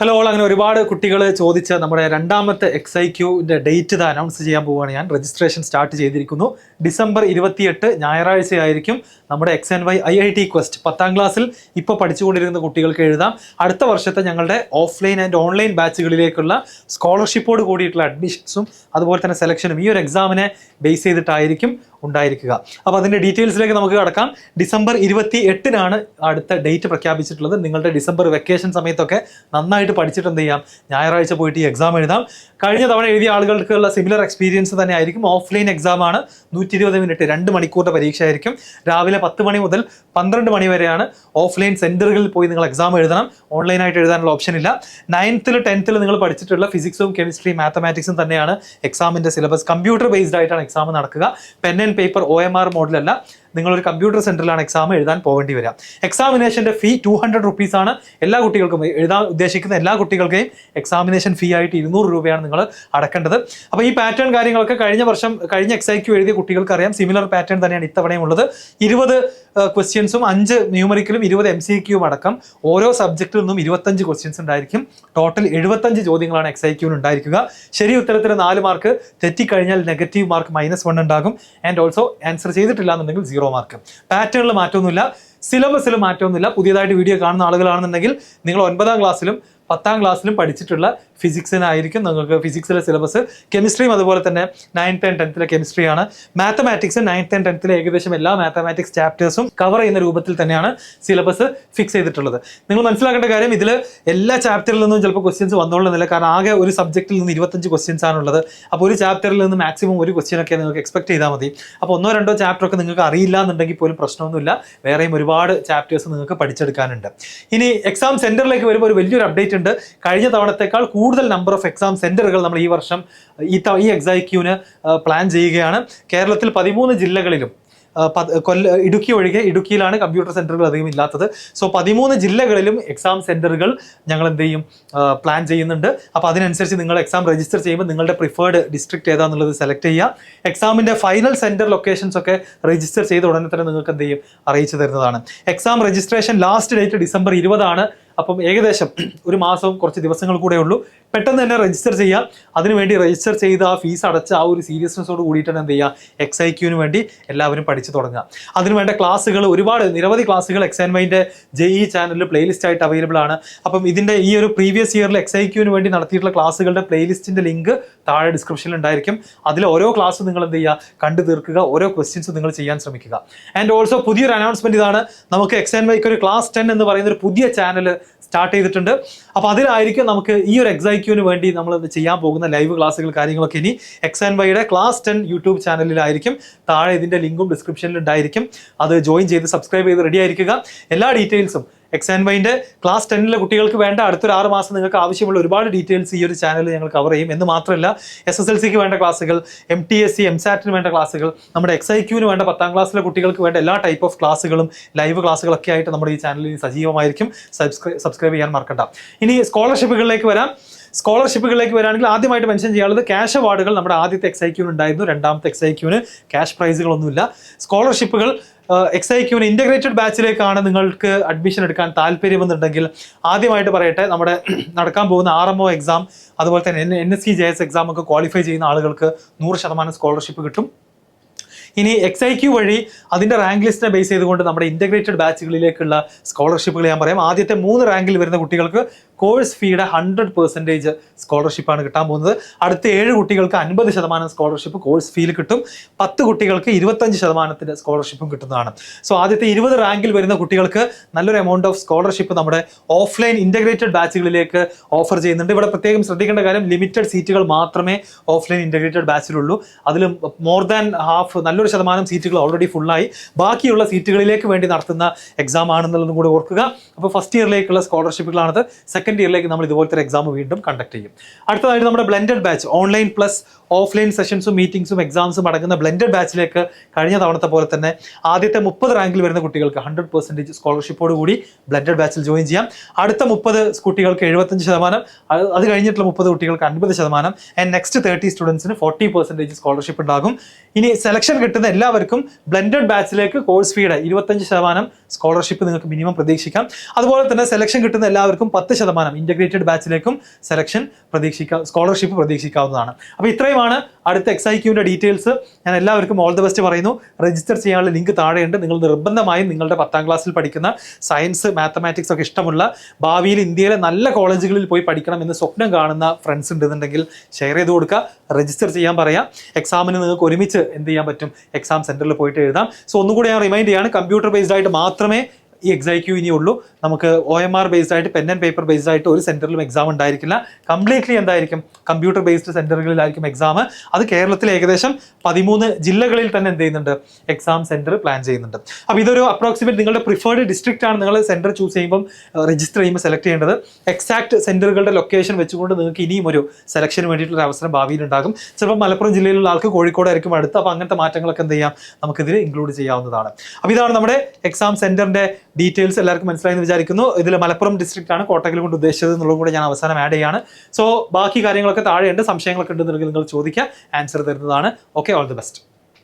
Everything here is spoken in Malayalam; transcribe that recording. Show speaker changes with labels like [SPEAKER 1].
[SPEAKER 1] ഹലോ ഓൾ അങ്ങനെ ഒരുപാട് കുട്ടികൾ ചോദിച്ച നമ്മുടെ രണ്ടാമത്തെ XIQന്റെ ഡേറ്റ് ഇത് അനൗൺസ് ചെയ്യാൻ പോവുകയാണ്. ഞാൻ രജിസ്ട്രേഷൻ സ്റ്റാർട്ട് ചെയ്തിരിക്കുന്നു. ഡിസംബർ 28 ഞായറാഴ്ചയായിരിക്കും നമ്മുടെ XNY IIT Quest 10ാം ക്ലാസ്സിൽ ഇപ്പോൾ പഠിച്ചുകൊണ്ടിരിക്കുന്ന കുട്ടികൾക്ക് എഴുതാം. അടുത്ത വർഷത്തെ ഞങ്ങളുടെ ഓഫ്ലൈൻ ആൻഡ് ഓൺലൈൻ ബാച്ചുകളിലേക്കുള്ള സ്കോളർഷിപ്പോട് കൂടിയിട്ടുള്ള അഡ്മിഷൻസും അതുപോലെ തന്നെ സെലക്ഷനും ഈ ഒരു എക്സാമിനെ ബേസ് ചെയ്തിട്ടായിരിക്കും ഉണ്ടായിരിക്കുക. അപ്പോൾ അതിൻ്റെ ഡീറ്റെയിൽസിലേക്ക് നമുക്ക് കടക്കാം. ഡിസംബർ 28 അടുത്ത ഡേറ്റ് പ്രഖ്യാപിച്ചിട്ടുള്ളത്. നിങ്ങളുടെ ഡിസംബർ വെക്കേഷൻ സമയത്തൊക്കെ നന്നായിട്ട് പഠിച്ചിട്ട് എന്ത് ചെയ്യാം, ഞായറാഴ്ച പോയിട്ട് ഈ എക്സാം എഴുതാം. കഴിഞ്ഞ തവണ എഴുതിയ ആളുകൾക്കുള്ള സിമിലർ എക്സ്പീരിയൻസ് തന്നെ ആയിരിക്കും. ഓഫ്ലൈൻ എക്സാം ആണ്. 120 മിനിറ്റ് 2 മണിക്കൂറിൻ്റെ പരീക്ഷ ആയിരിക്കും. രാവിലെ 10 മണി മുതൽ 12 മണി വരെയാണ് ഓഫ്ലൈൻ സെൻറ്ററുകളിൽ പോയി നിങ്ങൾ എക്സാം എഴുതണം. ഓൺലൈനായിട്ട് എഴുതാനുള്ള ഓപ്ഷൻ ഇല്ല. 9th 10th നിങ്ങൾ പഠിച്ചിട്ടുള്ള ഫിസിക്സും കെമിസ്ട്രി മാത്തമാറ്റിക്സും തന്നെയാണ് എക്സാമിൻ്റെ സിലബസ്. കമ്പ്യൂട്ടർ ബേസ്ഡ് ആയിട്ടാണ് എക്സാം നടക്കുക. Pen and paper OMR മോഡലല്ല. നിങ്ങളൊരു കമ്പ്യൂട്ടർ സെൻറ്ററിലാണ് എക്സാം എഴുതാൻ പോകേണ്ടി വരിക. എക്സാമിനേഷൻ്റെ ഫീ 200 rupees ആണ്. എല്ലാ കുട്ടികൾക്കും എഴുതാൻ ഉദ്ദേശിക്കുന്ന എല്ലാ കുട്ടികൾക്കെയും എക്സാമിനേഷൻ ഫീ ആയിട്ട് 200 രൂപയാണ് നിങ്ങൾ അടക്കേണ്ടത്. അപ്പോൾ ഈ പാറ്റേൺ കാര്യങ്ങളൊക്കെ കഴിഞ്ഞ XIQ എഴുതിയ കുട്ടികൾക്ക് അറിയാം. സിമിലർ പാറ്റേൺ തന്നെയാണ് ഇത്തവണയും ഉള്ളത്. 20 ക്വസ്റ്റ്യൻസും 5 ന്യൂമറിക്കലും 20 MCQയും അടക്കം ഓരോ സബ്ജക്റ്റിൽ നിന്നും 25 ക്വസ്റ്റ്യൻസ് ഉണ്ടായിരിക്കും. ടോട്ടൽ 75 ചോദ്യങ്ങളാണ് XIQന് ഉണ്ടായിരിക്കുക. ശരി ഉത്തരത്തിന് 4 മാർക്ക്, തെറ്റിക്കഴിഞ്ഞാൽ നെഗറ്റീവ് മാർക്ക് -1 ഉണ്ടാകും. ആൻഡ് ഓൾസോ ആൻസർ ചെയ്തിട്ടില്ല എന്നുണ്ടെങ്കിൽ 0 മാർക്ക്. പാറ്റേണിൽ മാറ്റമൊന്നുമില്ല, സിലബസിൽ മാറ്റമൊന്നുമില്ല. പുതിയതായിട്ട് വീഡിയോ കാണുന്ന ആളുകളാണെന്നുണ്ടെങ്കിൽ നിങ്ങൾ 9ാം ക്ലാസ്സിലും 10ാം ക്ലാസ്സിലും പഠിച്ചിട്ടുള്ള ഫിസിക്സിനായിരിക്കും നിങ്ങൾക്ക് ഫിസിക്സിലെ സിലബസ്. കെമിസ്ട്രിയും അതുപോലെ തന്നെ 9th and 10th കെമിസ്ട്രിയാണ്. Mathematics 9th and 10th ഏകദേശം എല്ലാ മാത്തമാറ്റിക്സ് ചാപ്റ്റേഴ്സും കവർ ചെയ്യുന്ന രൂപത്തിൽ തന്നെയാണ് സിലബസ് ഫിക്സ് ചെയ്തിട്ടുള്ളത്. നിങ്ങൾ മനസ്സിലാക്കേണ്ട കാര്യം, ഇതിൽ എല്ലാ ചാപ്റ്ററിൽ നിന്നും ചിലപ്പോൾ ക്വസ്റ്റ്യൻസ് വന്നോളുന്നില്ല. കാരണം ആകെ ഒരു സബ്ജക്റ്റിൽ നിന്ന് 25 ക്വസ്റ്റ്യൻസ് ആണുള്ളത്. അപ്പോൾ ഒരു ചാപ്റ്ററിൽ നിന്ന് മാക്സിമം ഒരു ക്വസ്റ്റ്യൻ ഒക്കെ നിങ്ങൾക്ക് എക്സ്പെക്ട് ചെയ്താൽ മതി. അപ്പോൾ 1-2 ചാപ്റ്ററൊക്കെ നിങ്ങൾക്ക് അറിയില്ല എന്നുണ്ടെങ്കിൽ പോലും പ്രശ്നമൊന്നുമില്ല. വേറെയും ഒരുപാട് ചാപ്റ്റേഴ്സ് നിങ്ങൾക്ക് പഠിച്ചെടുക്കാനുണ്ട്. ഇനി എക്സാം സെന്ററിലേക്ക് വരുമ്പോൾ ഒരു വലിയൊരു അപ്ഡേറ്റ് ഉണ്ട്. കഴിഞ്ഞ തവണത്തേക്കാൾ കൂടുതൽ നമ്പർ ഓഫ് എക്സാം സെന്ററുകൾ നമ്മൾ ഈ വർഷം ഈ XIQന് പ്ലാൻ ചെയ്യുകയാണ്. കേരളത്തിൽ 13 ജില്ലകളിലും ഇടുക്കി ഒഴികെ, ഇടുക്കിയിലാണ് കമ്പ്യൂട്ടർ സെന്ററുകൾ അധികം ഇല്ലാത്തത്. സോ 13 ജില്ലകളിലും എക്സാം സെന്ററുകൾ ഞങ്ങൾ എന്ത് ചെയ്യും, പ്ലാൻ ചെയ്യുന്നുണ്ട്. അപ്പോൾ അതിനനുസരിച്ച് നിങ്ങൾ എക്സാം രജിസ്റ്റർ ചെയ്യുമ്പോൾ നിങ്ങളുടെ പ്രിഫേർഡ് ഡിസ്ട്രിക്ട് ഏതാണെന്നുള്ളത് സെലക്ട് ചെയ്യുക. എക്സാമിൻ്റെ ഫൈനൽ സെന്റർ ലൊക്കേഷൻസ് ഒക്കെ രജിസ്റ്റർ ചെയ്ത ഉടനെ തന്നെ നിങ്ങൾക്ക് എന്ത് ചെയ്യും, അറിയിച്ചു തരുന്നതാണ്. Exam registration last date December 20. അപ്പം ഏകദേശം ഒരു മാസവും കുറച്ച് ദിവസങ്ങൾ കൂടെ ഉള്ളൂ. പെട്ടെന്ന് തന്നെ രജിസ്റ്റർ ചെയ്യാം. അതിനുവേണ്ടി രജിസ്റ്റർ ചെയ്ത് ആ ഫീസ് അടച്ച് ആ ഒരു സീരിയസ്നെസ്സോട് കൂടിയിട്ടാണ് എന്ത് ചെയ്യുക, XIQന് വേണ്ടി എല്ലാവരും പഠിച്ചു തുടങ്ങുക. അതിനുവേണ്ട ക്ലാസ്സുകൾ, നിരവധി ക്ലാസ്സുകൾ XNYൻ്റെ JEE ചാനലിൽ പ്ലേലിസ്റ്റ് ആയിട്ട് അവൈലബിൾ ആണ്. അപ്പം ഇതിൻ്റെ ഈ ഒരു പ്രീവിയസ് ഇയറിൽ XIQന് വേണ്ടി നടത്തിയിട്ടുള്ള ക്ലാസ്സുകളുടെ പ്ലേലിസ്റ്റിൻ്റെ ലിങ്ക് താഴെ ഡിസ്ക്രിപ്ഷനിൽ ഉണ്ടായിരിക്കും. അതിൽ ഓരോ ക്ലാസ്സും നിങ്ങൾ എന്ത് ചെയ്യുക, കണ്ടു തീർക്കുക. ഓരോ ക്വസ്റ്റ്യൻസും നിങ്ങൾ ചെയ്യാൻ ശ്രമിക്കുക. ആൻഡ് ഓൾസോ പുതിയൊരു അനൗൺസ്മെന്റ് ഇതാണ്. നമുക്ക് XNYക്ക് ഒരു ക്ലാസ് 10 എന്ന് പറയുന്ന ഒരു പുതിയ ചാനൽ സ്റ്റാർട്ട് ചെയ്തിട്ടുണ്ട്. അപ്പോൾ അതിലായിരിക്കും നമുക്ക് ഈ ഒരു XIQന് വേണ്ടി നമ്മൾ ചെയ്യാൻ പോകുന്ന ലൈവ് ക്ലാസ്സുകൾ കാര്യങ്ങളൊക്കെ ഇനി XNYയുടെ ക്ലാസ് 10 യൂട്യൂബ് ചാനലിലായിരിക്കും. താഴെ ഇതിൻ്റെ ലിങ്കും ഡിസ്ക്രിപ്ഷനിൽ ഉണ്ടായിരിക്കും. അത് ജോയിൻ ചെയ്ത് സബ്സ്ക്രൈബ് ചെയ്ത് റെഡി ആയിരിക്കുക. എല്ലാ ഡീറ്റെയിൽസും XNYൻ്റെ ക്ലാസ് 10 കുട്ടികൾക്ക് വേണ്ട അടുത്തൊരു 6 മാസം നിങ്ങൾക്ക് ആവശ്യമുള്ള ഒരുപാട് ഡീറ്റെയിൽസ് ഈ ഒരു ചാനലിൽ ഞങ്ങൾ കവർ ചെയ്യും. എന്ന് മാത്രമല്ല SSLCക്ക് വേണ്ട ക്ലാസ്സുകൾ, MTSC MSATന് വേണ്ട ക്ലാസ്സുകൾ, നമ്മുടെ XIQന് വേണ്ട 10ാം ക്ലാസ്സിലെ കുട്ടികൾക്ക് വേണ്ട എല്ലാ ടൈപ്പ് ഓഫ് ക്ലാസ്സുകളും ലൈവ് ക്ലാസ്സുകളൊക്കെ ആയിട്ട് നമ്മുടെ ഈ ചാനലിൽ സജീവമായിരിക്കും. സബ്സ്ക്രൈബ് ചെയ്യാൻ മറക്കണ്ട. ഇനി സ്കോളർഷിപ്പുകളിലേക്ക് വരാണെങ്കിൽ ആദ്യമായിട്ട് മെൻഷൻ ചെയ്യാനുള്ളത് ക്യാഷ് അവാർഡുകൾ നമ്മുടെ ആദ്യത്തെ XIQന് ഉണ്ടായിരുന്നു. രണ്ടാമത്തെ XIQന് ക്യാഷ് പ്രൈസുകളൊന്നുമില്ല. സ്കോളർഷിപ്പുകൾ XIQന് ഇൻ്റഗ്രേറ്റഡ് ബാച്ചിലേക്കാണ് നിങ്ങൾക്ക് അഡ്മിഷൻ എടുക്കാൻ താല്പര്യമെന്നുണ്ടെങ്കിൽ ആദ്യമായിട്ട് പറയട്ടെ, നമ്മുടെ നടക്കാൻ പോകുന്ന RMO എക്സാം അതുപോലെ തന്നെ NSC JS എക്സാം ഒക്കെ ക്വാളിഫൈ ചെയ്യുന്ന ആളുകൾക്ക് 100% സ്കോളർഷിപ്പ് കിട്ടും. ഇനി XIQ വഴി അതിൻ്റെ റാങ്ക് ലിസ്റ്റിനെ ബേസ് ചെയ്തുകൊണ്ട് നമ്മുടെ ഇൻ്റഗ്രേറ്റഡ് ബാച്ചുകളിലേക്കുള്ള സ്കോളർഷിപ്പുകൾ ഞാൻ പറയാം. ആദ്യത്തെ 3 റാങ്കിൽ വരുന്ന കുട്ടികൾക്ക് കോഴ്സ് ഫീയുടെ 100% സ്കോളർഷിപ്പാണ് കിട്ടാൻ പോകുന്നത്. അടുത്ത 7 കുട്ടികൾക്ക് 50% സ്കോളർഷിപ്പ് കോഴ്സ് ഫീയിൽ കിട്ടും. 10 കുട്ടികൾക്ക് 25% സ്കോളർഷിപ്പും കിട്ടുന്നതാണ്. സോ ആദ്യത്തെ 20 റാങ്കിൽ വരുന്ന കുട്ടികൾക്ക് നല്ലൊരു എമൗണ്ട് ഓഫ് സ്കോളർഷിപ്പ് നമ്മുടെ ഓഫ്ലൈൻ ഇൻ്റഗ്രേറ്റഡ് ബാച്ചുകളിലേക്ക് ഓഫർ ചെയ്യുന്നുണ്ട്. ഇവിടെ പ്രത്യേകം ശ്രദ്ധിക്കേണ്ട കാര്യം, ലിമിറ്റഡ് സീറ്റുകൾ മാത്രമേ ഓഫ്ലൈൻ ഇൻ്റഗ്രേറ്റഡ് ബാച്ചിലുള്ളൂ. അതിൽ മോർ ദാൻ ഹാഫ്, നല്ലൊരു ശതമാനം സീറ്റുകൾ ഓൾറെഡി ഫുള്ളായി. ബാക്കിയുള്ള സീറ്റുകളിലേക്ക് വേണ്ടി നടത്തുന്ന എക്സാം ആണെന്നുള്ളതും കൂടി ഓർക്കുക. അപ്പോൾ ഫസ്റ്റ് ഇയറിലേക്കുള്ള സ്കോളർഷിപ്പുകളാണത്. സെക്കൻഡ് ഇയറിലേക്ക് നമ്മൾ ഇതുപോലത്തെ എക്സാം വീണ്ടും കണ്ടക്ട് ചെയ്യും. അടുത്തതായിട്ട് നമ്മുടെ blended batch, online plus offline സെഷൻസും മീറ്റിംഗ്സും എക്സാംസും അടങ്ങുന്ന ബ്ലെൻഡഡ് ബാച്ചിലേക്ക് കഴിഞ്ഞ തവണത്തെ പോലെ തന്നെ ആദ്യത്തെ 30 റാങ്കിൽ വരുന്ന കുട്ടികൾക്ക് 100% സ്കോളർഷിപ്പോട് കൂടി ബ്ലെൻഡഡ് ബാച്ചിൽ ജോയിൻ ചെയ്യാം. അടുത്ത 30 കുട്ടികൾക്ക് 75%, അത് കഴിഞ്ഞിട്ടുള്ള 30 കുട്ടികൾക്ക് 50%, ആൻഡ് നെക്സ്റ്റ് 30 സ്റ്റുഡൻസിന് 40% സ്കോളർഷിപ്പ് ഉണ്ടാകും. ഇനി സെലക്ഷൻ കിട്ടുന്ന എല്ലാവർക്കും ബ്ലെൻഡഡ് ബാച്ചിലേക്ക് കോഴ്സ് ഫീയുടെ 25% സ്കോളർഷിപ്പ് നിങ്ങൾക്ക് മിനിമം പ്രതീക്ഷിക്കാം. അതുപോലെ തന്നെ സെലക്ഷൻ കിട്ടുന്ന എല്ലാവർക്കും 10% ഇന്റഗ്രേറ്റഡ് ബാച്ചിലേക്കും സ്കോളർഷിപ്പ് പ്രതീക്ഷിക്കാവുന്നതാണ്. അപ്പോൾ ഇത്രയുമാണ് അടുത്ത XIQന്റെ ഡീറ്റെയിൽസ്. ഞാൻ എല്ലാവർക്കും ഓൾ ദി ബെസ്റ്റ് പറയുന്നു. രജിസ്റ്റർ ചെയ്യാനുള്ള ലിങ്ക് താഴെയുണ്ട്. നിങ്ങൾ നിർബന്ധമായും നിങ്ങളുടെ 10ാം ക്ലാസ്സിൽ പഠിക്കുന്ന സയൻസ്, മാത്തമാറ്റിക്സ് ഒക്കെ ഇഷ്ടമുള്ള, ഭാവിയിൽ ഇന്ത്യയിലെ നല്ല കോളേജുകളിൽ പോയി പഠിക്കണം എന്ന് സ്വപ്നം കാണുന്ന ഫ്രണ്ട്സ് ഉണ്ടെന്നുണ്ടെങ്കിൽ ഷെയർ ചെയ്ത് കൊടുക്കുക, രജിസ്റ്റർ ചെയ്യാൻ പറയാം. എക്സാമിന് നിങ്ങൾക്ക് ഒരുമിച്ച് എന്ത് ചെയ്യാൻ പറ്റും, എക്സാം സെന്ററിൽ പോയിട്ട് എഴുതാം. സോ ഒന്നുകൂടി ഞാൻ റിമൈൻഡ് ചെയ്യാണ്, കമ്പ്യൂട്ടർ ബേസ്ഡ് ആയിട്ട് മാത്രമേ ഈ XIQ ഇനിയുള്ളൂ. നമുക്ക് OMR ബേസ്ഡ് ആയിട്ട്, പെൻ ആൻഡ് പേപ്പർ ബേസ്ഡ് ആയിട്ട് ഒരു സെന്ററിലും എക്സാം ഉണ്ടായിരിക്കില്ല. കംപ്ലീറ്റ്ലി എന്തായിരിക്കും, കമ്പ്യൂട്ടർ ബേസ്ഡ് സെന്ററുകളിലായിരിക്കും എക്സാം. അത് കേരളത്തിലെ ഏകദേശം 13 ജില്ലകളിൽ തന്നെ എന്ത് ചെയ്യുന്നുണ്ട്, എക്സാം സെന്റർ പ്ലാൻ ചെയ്യുന്നുണ്ട്. അപ്പോൾ ഇതൊരു അപ്രോക്സിമേറ്റ് നിങ്ങളുടെ പ്രിഫേർഡ് ഡിസ്ട്രിക്റ്റ് ആണ് നിങ്ങൾ സെന്റർ ചൂസ് ചെയ്യുമ്പോൾ, രജിസ്റ്റർ ചെയ്യുമ്പോൾ സെലക്ട് ചെയ്യേണ്ടത്. എക്സാക്ട് സെന്ററുകളുടെ ലൊക്കേഷൻ വെച്ചുകൊണ്ട് നിങ്ങൾക്ക് ഇനിയും ഒരു സെലക്ഷന് വേണ്ടിയിട്ടുള്ള അവസരം ഭാവിയിൽ ഉണ്ടാകും. ചിലപ്പോൾ മലപ്പുറം ജില്ലയിലുള്ള ആൾക്ക് കോഴിക്കോടായിരിക്കും അടുത്ത്. അപ്പോൾ അങ്ങനത്തെ മാറ്റങ്ങളൊക്കെ എന്ത് ചെയ്യാം, നമുക്കിതിൽ ഇൻക്ലൂഡ് ചെയ്യാവുന്നതാണ്. അപ്പോൾ ഇതാണ് നമ്മുടെ എക്സാം സെന്ററിന്റെ ഡീറ്റെയിൽസ്. എല്ലാവർക്കും മനസ്സിലായെന്ന് വിചാരിക്കുന്നു. ഇതിൽ മലപ്പുറം ഡിസ്ട്രിക്റ്റ് ആണ് കോട്ടക്കൽ കൊണ്ട് ഉദ്ദേശിച്ചത് എന്നുള്ളതും കൂടെ ഞാൻ അവസാനം ആഡ് ചെയ്യാണ്. സോ ബാക്കി കാര്യങ്ങളൊക്കെ താഴെയുണ്ട്. സംശയങ്ങളൊക്കെ ഉണ്ടെന്നുണ്ടെങ്കിൽ നിങ്ങൾ ചോദിക്കുക, ആൻസർ തരുന്നതാണ്. Okay, all the best.